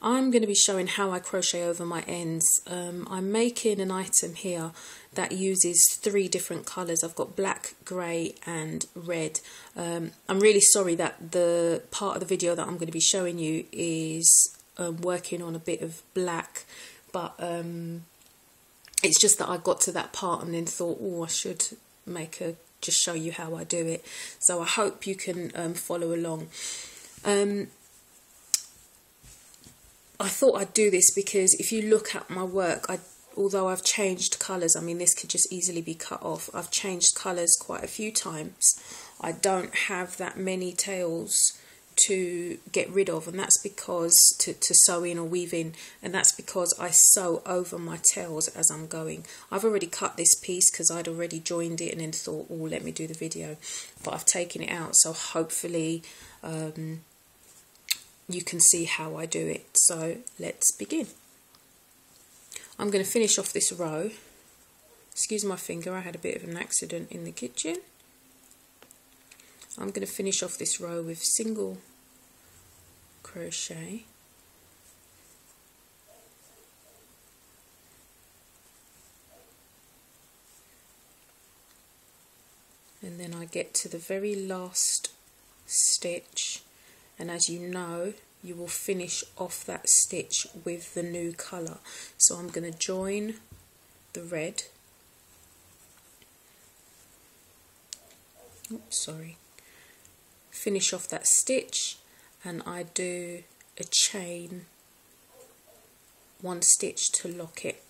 I'm going to be showing how I crochet over my ends. I'm making an item here that uses 3 different colours. I've got black, grey and red. I'm really sorry that the part of the video that I'm going to be showing you is working on a bit of black, but it's just that I got to that part and then thought, oh, I should just show you how I do it. So I hope you can follow along. I thought I'd do this because if you look at my work, although I've changed colours, I mean this could just easily be cut off. I've changed colours quite a few times. I don't have that many tails to get rid of, and that's because to sew in or weave in, and that's because I sew over my tails as I'm going. I've already cut this piece because I'd already joined it and then thought, oh, let me do the video, but I've taken it out, so hopefully you can see how I do it. So let's begin. I'm going to finish off this row. Excuse my finger, I had a bit of an accident in the kitchen. I'm going to finish off this row with single crochet, and then I get to the very last stitch, and as you know, you will finish off that stitch with the new colour. So I'm going to join the red, finish off that stitch, and I do a chain 1 stitch to lock it.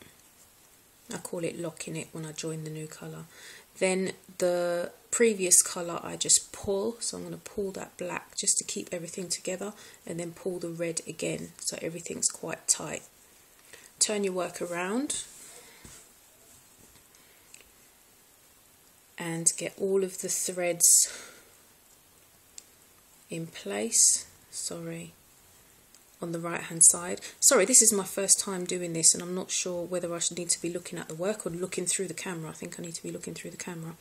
I call it locking it when I join the new colour. Then the previous colour I just pull, so I'm going to pull that black just to keep everything together, and then pull the red again so everything's quite tight. Turn your work around and get all of the threads in place. On the right hand side. Sorry, this is my first time doing this and I'm not sure whether I should need to be looking at the work or looking through the camera. I think I need to be looking through the camera.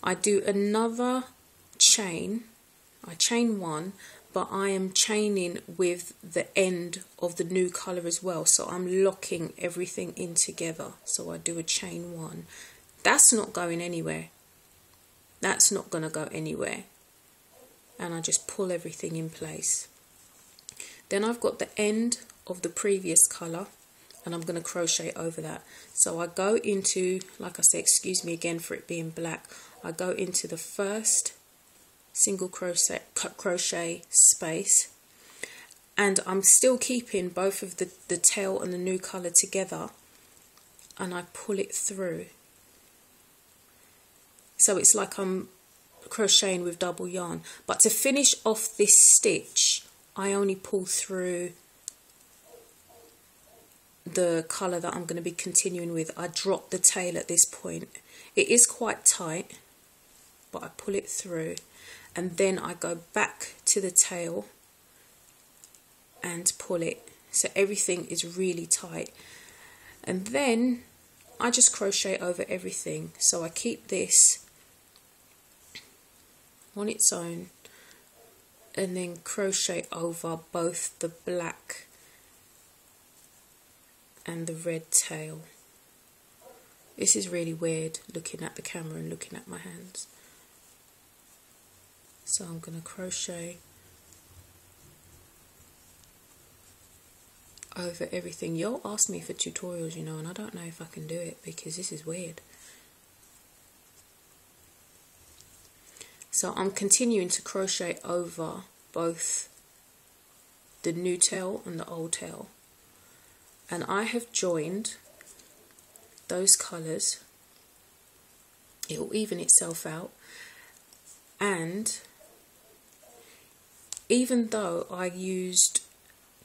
I do another chain. I chain 1, but I am chaining with the end of the new colour as well. So I'm locking everything in together. So I do a chain 1. That's not going anywhere. That's not going to go anywhere. And I just pull everything in place. Then I've got the end of the previous colour and I'm going to crochet over that. So I go into, like I said, excuse me again for it being black, I go into the first single crochet space, and I'm still keeping both of the tail and the new colour together, and I pull it through. So it's like I'm crocheting with double yarn, but to finish off this stitch I only pull through the colour that I'm going to be continuing with. I drop the tail at this point. It is quite tight, but I pull it through, and then I go back to the tail and pull it, so everything is really tight, and then I just crochet over everything. So I keep this on its own and then crochet over both the black and the red tail. This is really weird looking at the camera and looking at my hands. So I'm going to crochet over everything. Y'all ask me for tutorials, you know, and I don't know if I can do it because this is weird. So I'm continuing to crochet over both the new tail and the old tail, and I have joined those colours. It will even itself out, and even though I used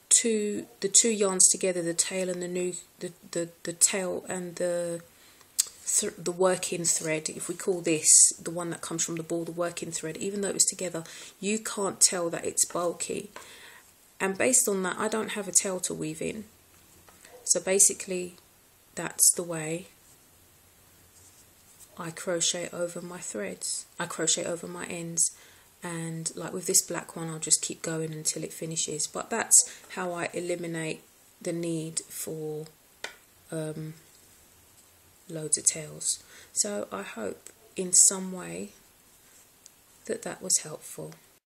the two yarns together, the tail and the tail and the working thread, if we call this the one that comes from the ball, the working thread, even though it was together, you can't tell that it's bulky, and based on that I don't have a tail to weave in. So basically that's the way I crochet over my threads. I crochet over my ends, and like with this black one I'll just keep going until it finishes. But that's how I eliminate the need for loads of tails. So I hope in some way that was helpful.